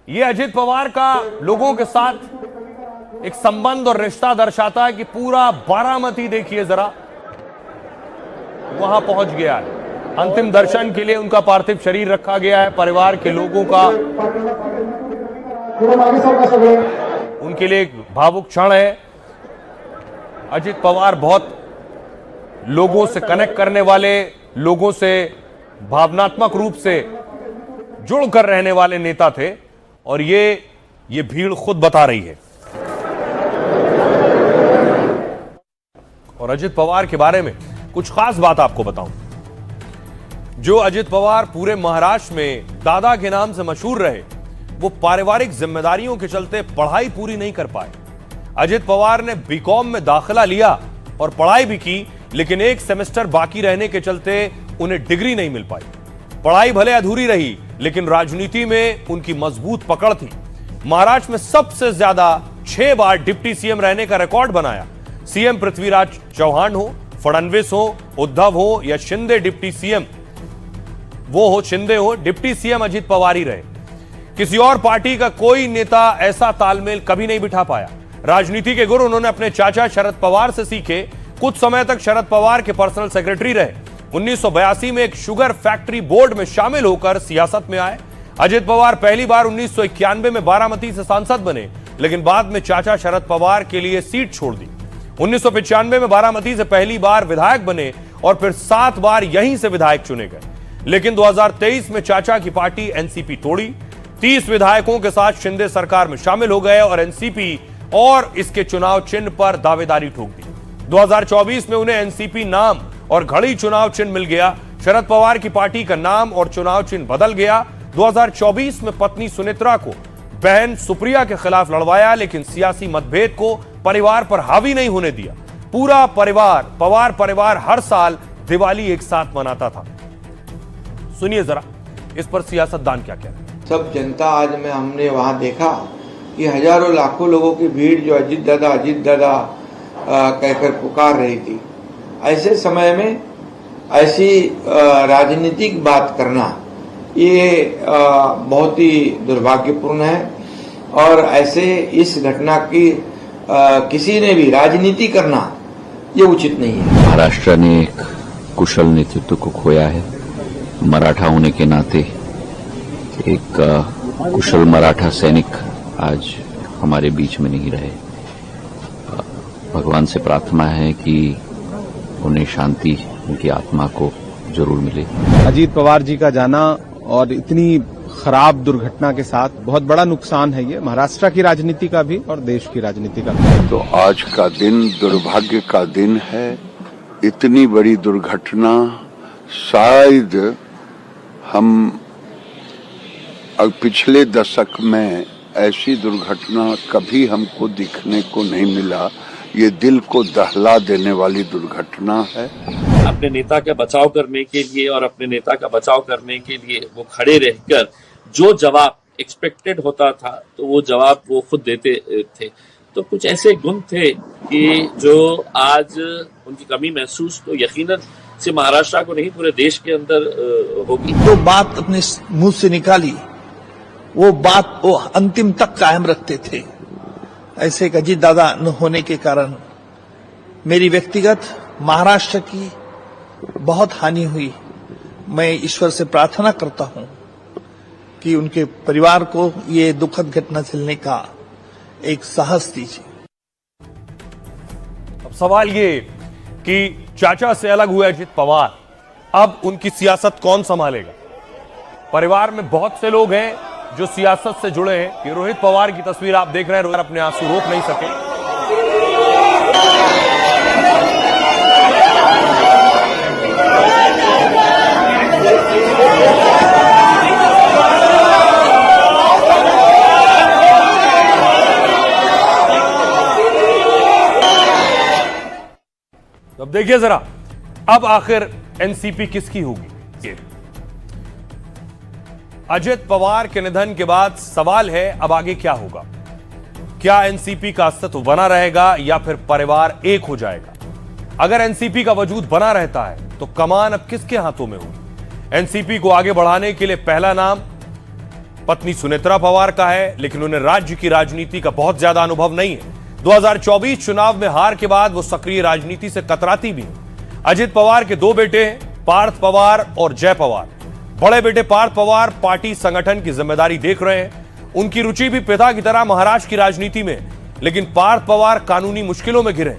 ये अजित पवार का लोगों के साथ एक संबंध और रिश्ता दर्शाता है कि पूरा बारामती देखिए जरा वहां पहुंच गया है। अंतिम दर्शन के लिए उनका पार्थिव शरीर रखा गया है। परिवार के लोगों का उनके लिए एक भावुक क्षण है। अजित पवार बहुत लोगों से कनेक्ट करने वाले, लोगों से भावनात्मक रूप से जुड़कर रहने वाले नेता थे और ये भीड़ खुद बता रही है। और अजित पवार के बारे में कुछ खास बात आपको बताऊं। जो अजित पवार पूरे महाराष्ट्र में दादा के नाम से मशहूर रहे, वो पारिवारिक जिम्मेदारियों के चलते पढ़ाई पूरी नहीं कर पाए। अजित पवार ने बीकॉम में दाखिला लिया और पढ़ाई भी की, लेकिन एक सेमेस्टर बाकी रहने के चलते उन्हें डिग्री नहीं मिल पाई। पढ़ाई भले अधूरी रही, लेकिन राजनीति में उनकी मजबूत पकड़ थी। महाराष्ट्र में सबसे ज्यादा 6 बार डिप्टी सीएम रहने का रिकॉर्ड बनाया। सीएम पृथ्वीराज चौहान हो, फडणवीस हो, उद्धव हो या शिंदे डिप्टी सीएम, शिंदे हो, डिप्टी सीएम अजित पवार ही रहे। किसी और पार्टी का कोई नेता ऐसा तालमेल कभी नहीं बिठा पाया। राजनीति के गुर उन्होंने अपने चाचा शरद पवार से सीखे। कुछ समय तक शरद पवार के पर्सनल सेक्रेटरी रहे। 1982 में एक शुगर फैक्ट्री बोर्ड में शामिल होकर सियासत में आए। अजित पवार पहली बार 1991 में बारामती से सांसद बने, लेकिन बाद में चाचा शरद पवार के लिए सीट छोड़ दी। 1995 में बारामती से पहली बार विधायक बने और फिर 7 बार यहीं से विधायक चुने गए। लेकिन 2023 में चाचा की पार्टी एनसीपी तोड़ी। 30 विधायकों के साथ शिंदे सरकार में शामिल हो गए और एनसीपी और इसके चुनाव चिन्ह पर दावेदारी ठोक दी। 2024 में उन्हें एनसीपी नाम और घड़ी चुनाव चिन्ह मिल गया। शरद पवार की पार्टी का नाम और चुनाव चिन्ह बदल गया। 2024 में पत्नी सुनेत्रा को बहन सुप्रिया के खिलाफ लड़वाया, लेकिन सियासी मतभेद को परिवार पर हावी नहीं होने दिया। पूरा परिवार, पवार परिवार हर साल दिवाली एक साथ मनाता था। सुनिए जरा इस पर सियासतदान क्या कह रहे हैं। सब जनता आज में हमने वहां देखा कि हजारों लाखों लोगों की भीड़ जो अजित दादा कहकर पुकार रही थी। ऐसे समय में ऐसी राजनीतिक बात करना ये बहुत ही दुर्भाग्यपूर्ण है और ऐसे इस घटना की किसी ने भी राजनीति करना ये उचित नहीं है। महाराष्ट्र ने एक कुशल नेतृत्व को खोया है। मराठा होने के नाते एक कुशल मराठा सैनिक आज हमारे बीच में नहीं रहे। भगवान से प्रार्थना है कि उन्हें शांति, उनकी आत्मा को जरूर मिले। अजीत पवार जी का जाना और इतनी खराब दुर्घटना के साथ बहुत बड़ा नुकसान है ये महाराष्ट्र की राजनीति का भी और देश की राजनीति का भी। तो आज का दिन दुर्भाग्य का दिन है। इतनी बड़ी दुर्घटना शायद हम पिछले दशक में ऐसी दुर्घटना कभी हमको दिखने को नहीं मिला। ये दिल को दहला देने वाली दुर्घटना है। अपने नेता का बचाव करने के लिए और अपने नेता का बचाव करने के लिए वो खड़े रहकर जो जवाब एक्सपेक्टेड होता था तो वो जवाब वो खुद देते थे। तो कुछ ऐसे गुण थे कि जो आज उनकी कमी महसूस तो यकीनन से महाराष्ट्र को नहीं पूरे देश के अंदर होगी। जो बात अपने मुंह से निकाली वो बात वो अंतिम तक कायम रखते थे। ऐसे एक अजीत दादा न होने के कारण मेरी व्यक्तिगत महाराष्ट्र की बहुत हानि हुई। मैं ईश्वर से प्रार्थना करता हूं कि उनके परिवार को ये दुखद घटना झेलने का एक साहस दीजिए। अब सवाल ये कि चाचा से अलग हुए अजित पवार, अब उनकी सियासत कौन संभालेगा? परिवार में बहुत से लोग हैं जो सियासत से जुड़े हैं। कि रोहित पवार की तस्वीर आप देख रहे हैं, रोहित अपने आंसू रोक नहीं सके। अब देखिए जरा, अब आखिर एनसीपी किसकी होगी? अजित पवार के निधन के बाद सवाल है अब आगे क्या होगा। क्या एनसीपी का अस्तित्व बना रहेगा या फिर परिवार एक हो जाएगा? अगर एनसीपी का वजूद बना रहता है तो कमान अब किसके हाथों में होगी? एनसीपी को आगे बढ़ाने के लिए पहला नाम पत्नी सुनेत्रा पवार का है, लेकिन उन्हें राज्य की राजनीति का बहुत ज्यादा अनुभव नहीं है। 2024 चुनाव में हार के बाद वो सक्रिय राजनीति से कतराती भी हैं। अजित पवार के दो बेटे हैं, पार्थ पवार और जय पवार। बड़े बेटे पार्थ पवार पार्टी संगठन की जिम्मेदारी देख रहे हैं। उनकी रुचि भी पिता की तरह महाराष्ट्र की राजनीति में, लेकिन पार्थ पवार कानूनी मुश्किलों में घिरे।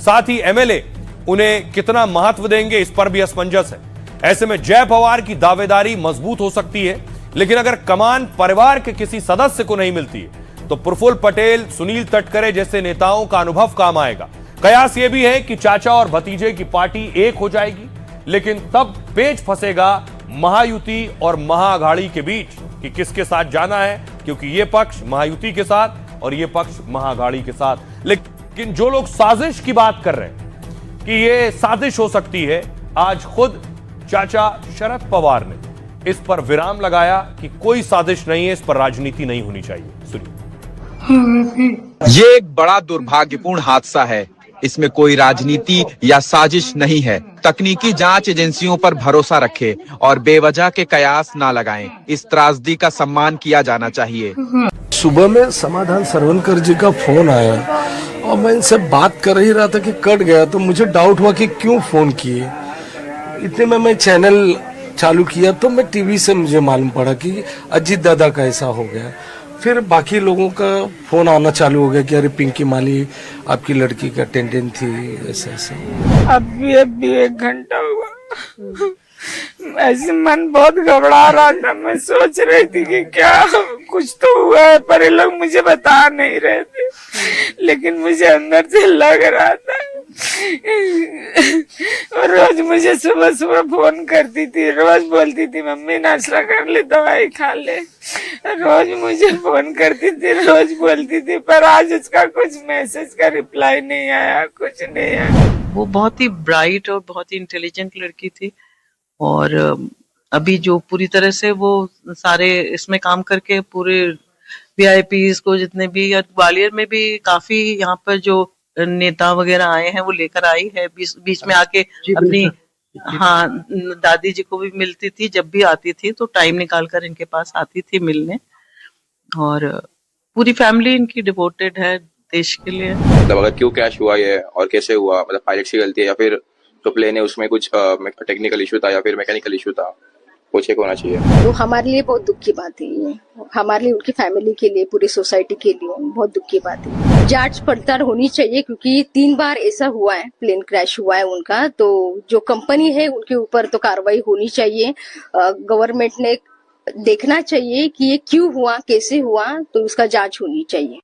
साथ ही एमएलए उन्हें कितना महत्व देंगे, इस पर भी असमंजस है। ऐसे में जय पवार की दावेदारी मजबूत हो सकती है, लेकिन अगर कमान परिवार के किसी सदस्य को नहीं मिलती है तो प्रफुल्ल पटेल, सुनील तटकरे जैसे नेताओं का अनुभव काम आएगा। कयास यह भी है कि चाचा और भतीजे की पार्टी एक हो जाएगी, लेकिन तब पेच फंसेगा महायुति और महाअघाड़ी के बीच कि किसके साथ जाना है, क्योंकि ये पक्ष महायुति के साथ और ये पक्ष महाअघाड़ी के साथ। लेकिन जो लोग साजिश की बात कर रहे हैं कि ये साजिश हो सकती है, आज खुद चाचा शरद पवार ने इस पर विराम लगाया कि कोई साजिश नहीं है, इस पर राजनीति नहीं होनी चाहिए। सुनिए। ये एक बड़ा दुर्भाग्यपूर्ण हादसा है। इसमें कोई राजनीति या साजिश नहीं है। तकनीकी जांच एजेंसियों पर भरोसा रखें और बेवजह के कयास ना लगाएं। इस त्रासदी का सम्मान किया जाना चाहिए। सुबह में समाधान सरवनकर जी का फोन आया और मैं इनसे बात कर ही रहा था कि कट गया, तो मुझे डाउट हुआ कि क्यों फोन किए। इतने में मैं चैनल चालू किया तो मैं टीवी से मुझे मालूम पड़ा कि अजीत दादा का ऐसा हो गया। फिर बाकी लोगों का फोन आना चालू हो गया कि अरे पिंकी माली आपकी लड़की का अटेंडेंट थी, ऐसा ऐसा। अभी 1 घंटा हुआ, ऐसे मन बहुत घबरा रहा था। मैं सोच रही थी कि क्या कुछ तो हुआ है, पर ये लोग मुझे बता नहीं रहे थे, लेकिन मुझे अंदर से लग रहा था। और रोज मुझे सुबह सुबह फोन करती थी, रोज बोलती थी मम्मी नाश्ता कर ले, दवाई खा ले। रोज मुझे फोन करती थी, रोज बोलती थी, पर आज उसका कुछ मैसेज का रिप्लाई नहीं आया, कुछ नहीं आया। वो बहुत ही ब्राइट और बहुत ही इंटेलिजेंट लड़की थी, और अभी जो पूरी तरह से वो सारे इसमें काम करके पूरे वीआईपीज को जितने भी, ग्वालियर में भी काफी यहाँ पर जो नेता वगैरह आए हैं वो लेकर आई है। बीच में आके अपनी दादी जी को भी मिलती थी, जब भी आती थी तो टाइम निकाल कर इनके पास आती थी मिलने। और पूरी फैमिली इनकी डिवोटेड है देश के लिए। मतलब अगर क्यों क्रैश हुआ ये और कैसे हुआ, मतलब पायलट की गलती है या फिर जो प्लेन है उसमें कुछ टेक्निकल इशू था या फिर मैकेनिकल इशू था, वो चेक होना चाहिए। तो हमारे लिए बहुत दुख की बात है ये, हमारे लिए, उनकी फैमिली के लिए, पूरी सोसाइटी के लिए बहुत दुख की बात है। जांच पड़ताल होनी चाहिए, क्योंकि 3 बार ऐसा हुआ है, प्लेन क्रैश हुआ है उनका, तो जो कंपनी है उनके ऊपर तो कार्रवाई होनी चाहिए। गवर्नमेंट ने देखना चाहिए कि ये क्यों हुआ, कैसे हुआ, तो उसका जांच होनी चाहिए।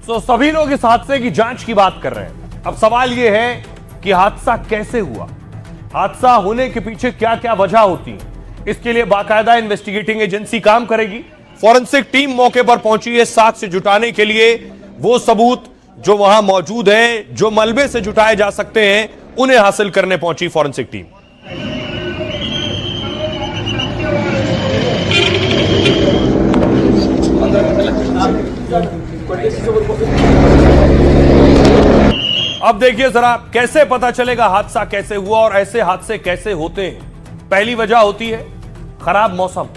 तो सभी लोग इस हादसे की जांच की बात कर रहे हैं। अब सवाल यह है कि हादसा कैसे हुआ, हादसा होने के पीछे क्या क्या वजह होती है। इसके लिए बाकायदा इन्वेस्टिगेटिंग एजेंसी काम करेगी। फॉरेंसिक टीम मौके पर पहुंची है साक्ष्य जुटाने के लिए। वो सबूत जो वहां मौजूद हैं, जो मलबे से जुटाए जा सकते हैं, उन्हें हासिल करने पहुंची फॉरेंसिक टीम। अब देखिए जरा कैसे पता चलेगा हादसा कैसे हुआ और ऐसे हादसे कैसे होते हैं। पहली वजह होती है खराब मौसम।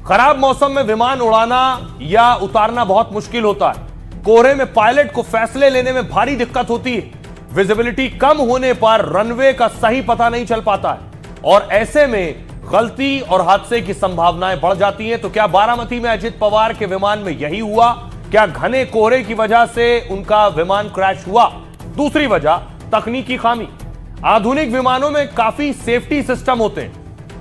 खराब मौसम में विमान उड़ाना या उतारना बहुत मुश्किल होता है। कोहरे में पायलट को फैसले लेने में भारी दिक्कत होती है। विजिबिलिटी कम होने पर रनवे का सही पता नहीं चल पाता है और ऐसे में गलती और हादसे की संभावनाएं बढ़ जाती हैं। तो क्या बारामती में अजित पवार के विमान में यही हुआ? क्या घने कोहरे की वजह से उनका विमान क्रैश हुआ? दूसरी वजह तकनीकी खामी। आधुनिक विमानों में काफी सेफ्टी सिस्टम होते हैं,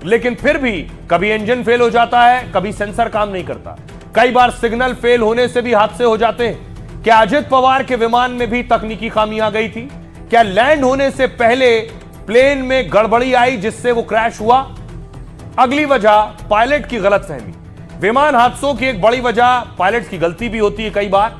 लेकिन फिर भी कभी इंजन फेल हो जाता है, कभी सेंसर काम नहीं करता, कई बार सिग्नल फेल होने से भी हादसे हो जाते हैं। क्या अजित पवार के विमान में भी तकनीकी खामी आ गई थी? क्या लैंड होने से पहले प्लेन में गड़बड़ी आई जिससे वो क्रैश हुआ? अगली वजह पायलट की गलतफहमी। विमान हादसों की एक बड़ी वजह पायलट की गलती भी होती है। कई बार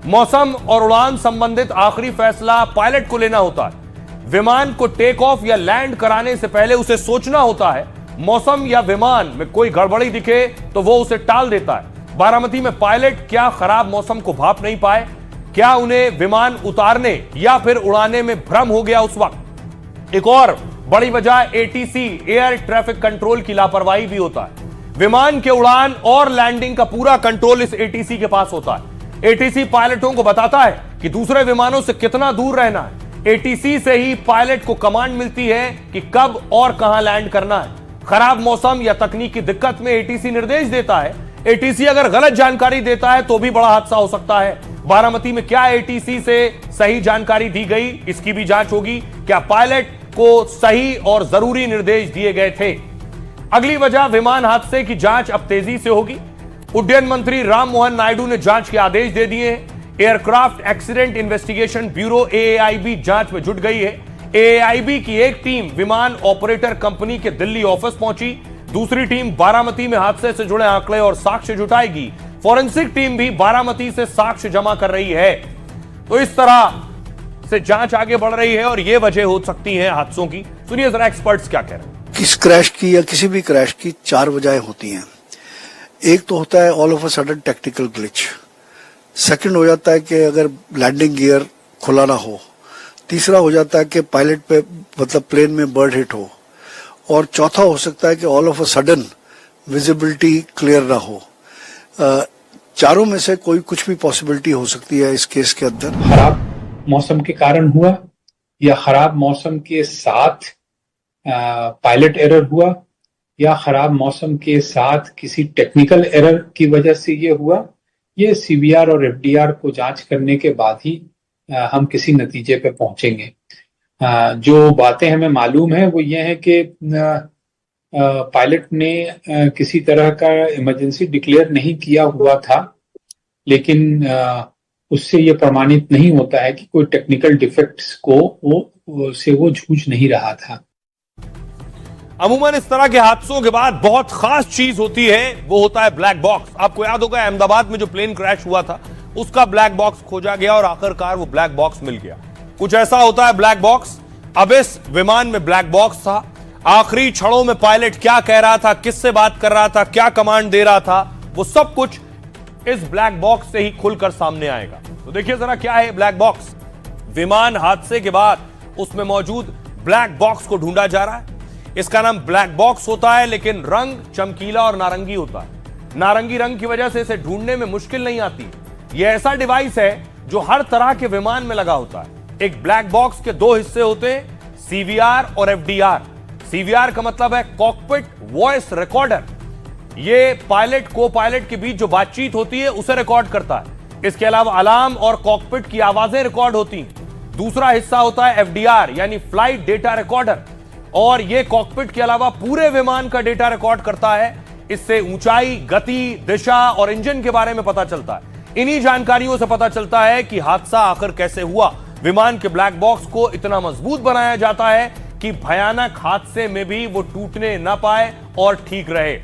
मौसम और उड़ान संबंधित आखिरी फैसला पायलट को लेना होता है। विमान को टेक ऑफ या लैंड कराने से पहले उसे सोचना होता है। मौसम या विमान में कोई गड़बड़ी दिखे तो वो उसे टाल देता है। बारामती में पायलट क्या खराब मौसम को भाप नहीं पाए? क्या उन्हें विमान उतारने या फिर उड़ाने में भ्रम हो गया उस वक्त? एक और बड़ी वजह एटीसी एयर ट्रैफिक कंट्रोल की लापरवाही भी होता है। विमान के उड़ान और लैंडिंग का पूरा कंट्रोल इस एटीसी के पास होता है। एटीसी पायलटों को बताता है कि दूसरे विमानों से कितना दूर रहना है। एटीसी से ही पायलट को कमांड मिलती है कि कब और कहां लैंड करना है। खराब मौसम या तकनीकी दिक्कत में एटीसी निर्देश देता है। एटीसी अगर गलत जानकारी देता है तो भी बड़ा हादसा हो सकता है। बारामती में क्या एटीसी से सही जानकारी दी गई, इसकी भी जांच होगी। क्या पायलट को सही और जरूरी निर्देश दिए गए थे? अगली वजह विमान हादसे की जांच अब तेजी से होगी। उड्डयन मंत्री राम मोहन नायडू ने जांच के आदेश दे दिए हैं। एयरक्राफ्ट एक्सीडेंट इन्वेस्टिगेशन ब्यूरो एएआईबी जांच में जुट गई है। एएआईबी की एक टीम विमान ऑपरेटर कंपनी के दिल्ली ऑफिस पहुंची। दूसरी टीम बारामती में हादसे से जुड़े आंकड़े और साक्ष्य जुटाएगी। फॉरेंसिक टीम भी बारामती से साक्ष्य जमा कर रही है। तो इस तरह से जांच आगे बढ़ रही है और यह वजह हो सकती है हादसों की। सुनिए जरा एक्सपर्ट्स क्या कह रहे हैं। किस क्रैश की या किसी भी क्रैश की 4 वजहें होती हैं। एक तो होता है all of a sudden technical glitch. Second हो जाता है कि अगर लैंडिंग गियर खुला ना हो। तीसरा हो जाता है कि पायलट पे मतलब प्लेन में बर्ड हिट हो। और चौथा हो सकता है कि all of a sudden visibility clear ना हो। चारों में से कोई कुछ भी पॉसिबिलिटी हो सकती है इस केस के अंदर। खराब मौसम के कारण हुआ या खराब मौसम के साथ पायलट एरर हुआ या खराब मौसम के साथ किसी टेक्निकल एरर की वजह से ये हुआ, ये सीबीआर और एफडीआर को जांच करने के बाद ही हम किसी नतीजे पे पहुंचेंगे। जो बातें हमें मालूम है वो ये है कि पायलट ने किसी तरह का इमरजेंसी डिक्लेयर नहीं किया हुआ था, लेकिन उससे ये प्रमाणित नहीं होता है कि कोई टेक्निकल डिफेक्ट्स को वो जूझ नहीं रहा था। अमूमन इस तरह के हादसों के बाद बहुत खास चीज होती है, वो होता है ब्लैक बॉक्स। आपको याद होगा अहमदाबाद में जो प्लेन क्रैश हुआ था उसका ब्लैक बॉक्स खोजा गया और आखिरकार वो ब्लैक बॉक्स मिल गया। कुछ ऐसा होता है ब्लैक बॉक्स। अब इस विमान में ब्लैक बॉक्स था। आखिरी क्षणों में पायलट क्या कह रहा था, किससे बात कर रहा था, क्या कमांड दे रहा था, वो सब कुछ इस ब्लैक बॉक्स से ही खुलकर सामने आएगा। तो देखिए जरा क्या है ब्लैक बॉक्स। विमान हादसे के बाद उसमें मौजूद ब्लैक बॉक्स को ढूंढा जा रहा है। इसका नाम ब्लैक बॉक्स होता है, लेकिन रंग चमकीला और नारंगी होता है। नारंगी रंग की वजह से इसे ढूंढने में मुश्किल नहीं आती। यह ऐसा डिवाइस है जो हर तरह के विमान में लगा होता है। एक ब्लैक बॉक्स के 2 हिस्से होते हैं, सीवीआर और एफडीआर। सीवीआर का मतलब है कॉकपिट वॉइस रिकॉर्डर। यह पायलट को पायलट के बीच जो बातचीत होती है उसे रिकॉर्ड करता है। इसके अलावा अलार्म और कॉकपिट की आवाजें रिकॉर्ड होती हैं। दूसरा हिस्सा होता है एफडीआर यानी फ्लाइट डेटा रिकॉर्डर, और यह कॉकपिट के अलावा पूरे विमान का डेटा रिकॉर्ड करता है। इससे ऊंचाई, गति, दिशा और इंजन के बारे में पता चलता है। इन्हीं जानकारियों से पता चलता है कि हादसा आखिर कैसे हुआ। विमान के ब्लैक बॉक्स को इतना मजबूत बनाया जाता है कि भयानक हादसे में भी वो टूटने ना पाए और ठीक रहे।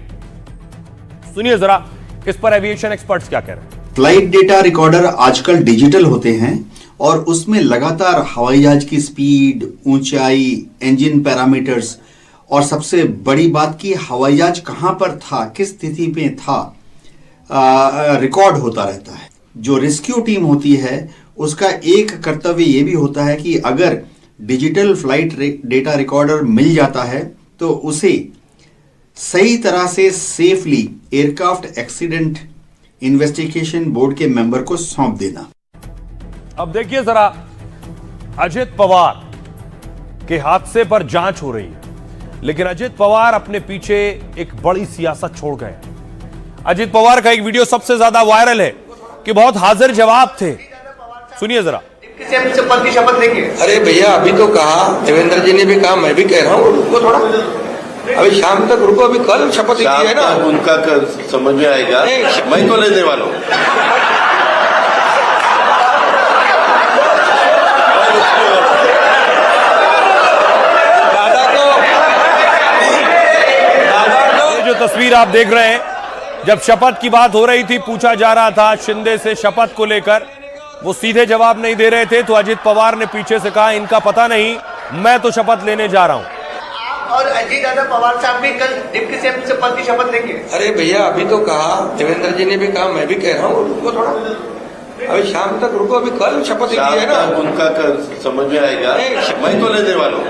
सुनिए जरा इस पर एविएशन एक्सपर्ट्स क्या कह रहे हैं। फ्लाइट डेटा रिकॉर्डर आजकल डिजिटल होते हैं और उसमें लगातार हवाई जहाज की स्पीड, ऊंचाई, इंजन पैरामीटर्स और सबसे बड़ी बात की हवाई जहाज कहां पर था, किस स्थिति में था, रिकॉर्ड होता रहता है। जो रेस्क्यू टीम होती है उसका एक कर्तव्य यह भी होता है कि अगर डिजिटल फ्लाइट डेटा रिकॉर्डर मिल जाता है तो उसे सही तरह से safely aircraft accident investigation board के मेंबर को सौंप देना। अब देखिए जरा अजित पवार के हादसे पर जांच हो रही है, लेकिन अजित पवार अपने पीछे एक बड़ी सियासत छोड़ गए। अजित पवार का एक वीडियो सबसे ज्यादा वायरल है कि बहुत हाजिर जवाब थे। सुनिए जरा। पद की शपथ लेंगे। अरे भैया अभी तो कहा, देवेंद्र जी ने भी कहा, मैं भी कह रहा हूँ रुको थोड़ा, अभी शाम तक रुको, अभी कल शपथ की है ना, उनका समझ में आएगा। मैं तो लेने वाला हूँ। जो तस्वीर आप देख रहे हैं, जब शपथ की बात हो रही थी, पूछा जा रहा था शिंदे से शपथ को लेकर, वो सीधे जवाब नहीं दे रहे थे, तो अजित पवार ने पीछे से कहा इनका पता नहीं, मैं तो शपथ लेने जा रहा हूं। और अजीत दादा पवार साहब भी कल डिप्टी सीएम से पद की शपथ लेंगे। अरे भैया अभी तो कहा, देवेंद्र जी ने भी कहा, मैं भी कह रहा हूँ रुको थोड़ा, अभी शाम तक रुको, अभी कल शपथ की है ना, उनका समझ में आएगा। मैं तो लेने वाला हूँ।